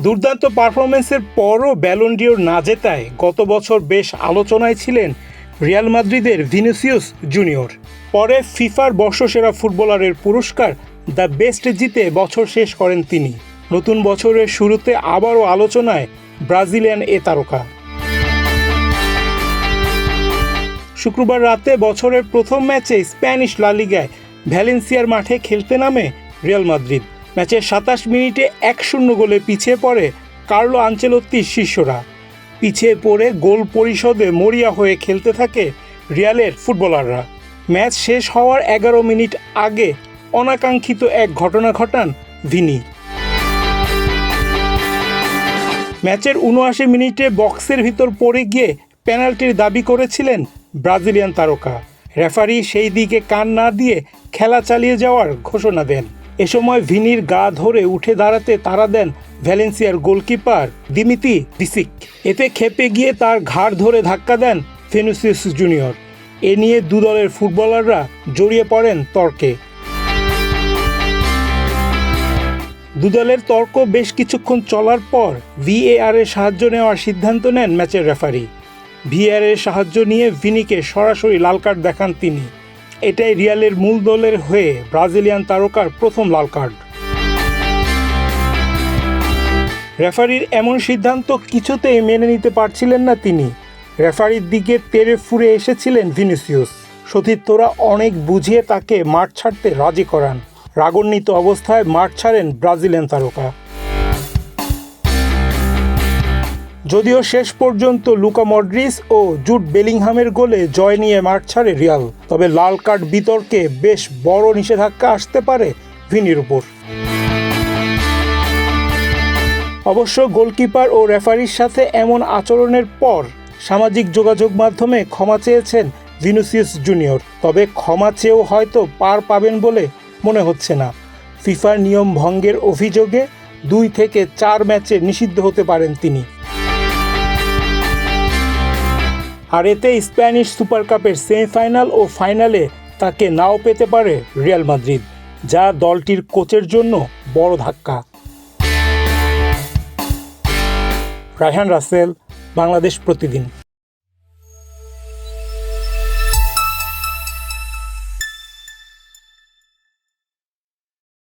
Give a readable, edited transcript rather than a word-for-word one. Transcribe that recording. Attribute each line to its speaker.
Speaker 1: দুর্দান্ত পারফরমেন্সের পরও ব্যালন ডিওর না জেতায় গত বছর বেশ আলোচনায় ছিলেন রিয়াল মাদ্রিদের ভিনিসিয়াস জুনিয়র। পরে ফিফার বর্ষসেরা ফুটবলারের পুরস্কার দ্য বেস্ট জিতে বছর শেষ করেন তিনি। নতুন বছরের শুরুতে আবারও আলোচনায় ব্রাজিলিয়ান এ তারকা। শুক্রবার রাতে বছরের প্রথম ম্যাচে স্প্যানিশ লা লিগায় ভ্যালেন্সিয়ার মাঠে খেলতে নামে রিয়াল মাদ্রিদ। ম্যাচের ২৭ মিনিটে ১-০ গোলে পিছিয়ে পড়ে কার্লো আনচেলত্তির শিষ্যরা। পিছিয়ে পড়ে গোল পরিশোধে মরিয়া হয়ে খেলতে থাকে রিয়ালের ফুটবলাররা। ম্যাচ শেষ হওয়ার ১১ মিনিট আগে অনাকাঙ্ক্ষিত এক ঘটনা ঘটান ভিনি। ম্যাচের ৭৯ মিনিটে বক্সের ভিতর পড়ে গিয়ে পেনাল্টির দাবি করেছিলেন ব্রাজিলিয়ান তারকা। রেফারি সেই দিকে কান না দিয়ে খেলা চালিয়ে যাওয়ার ঘোষণা দেন। এ সময় ভিনির গা ধরে উঠে দাঁড়াতে তাড়া দেন ভ্যালেন্সিয়ার গোলকিপার দিমিত্রি ভিসিক। এতে ক্ষেপে গিয়ে তার ঘাড় ধরে ধাক্কা দেন ভিনিসিয়াস জুনিয়র। এ নিয়ে দু দলের ফুটবলাররা জড়িয়ে পড়েন তর্কে। দুদলের তর্ক বেশ কিছুক্ষণ চলার পর ভিএআর এর সাহায্য নেওয়ার সিদ্ধান্ত নেন ম্যাচের রেফারি। ভিএআর এর সাহায্য নিয়ে ভিনিকে সরাসরি লাল কার্ড দেখান তিনি। এটাই রিয়ালের মূল দলের হয়ে ব্রাজিলিয়ান তারকার প্রথম লাল কার্ড। রেফারির এমন সিদ্ধান্ত কিছুতেই মেনে নিতে পারছিলেন না তিনি। রেফারির দিকে তেড়ে ফুঁড়ে এসেছিলেন ভিনিসিয়াস। সতীর্থরা অনেক বুঝিয়ে তাকে মাঠ ছাড়তে রাজি করান। রাগান্বিত অবস্থায় মাঠ ছাড়েন ব্রাজিলিয়ান তারকা। যদিও শেষ পর্যন্ত লুকা মডরিচ ও জুড বেলিংহামের গোলে জয় নিয়ে মাঠ ছাড়ে রিয়াল, তবে লাল কার্ড বিতর্কে বেশ বড় নিষেধাজ্ঞা আসতে পারে ভিনির উপর। অবশ্য গোলকিপার ও রেফারির সাথে এমন আচরণের পর সামাজিক যোগাযোগ মাধ্যমে ক্ষমা চেয়েছেন ভিনিসিয়াস জুনিয়র। তবে ক্ষমা চেয়েও হয়তো পার পাবেন বলে মনে হচ্ছে না। ফিফার নিয়ম ভঙ্গের অভিযোগে ২ থেকে ৪ ম্যাচে নিষিদ্ধ হতে পারেন তিনি। আর এতে স্প্যানিশ সুপার কাপের সেমিফাইনাল ও ফাইনালে তাকে নাও পেতে পারে রিয়াল মাদ্রিদ, যা দলটির কোচের জন্য বড় ধাক্কা। রায়হান রাসেল, বাংলাদেশ প্রতিদিন।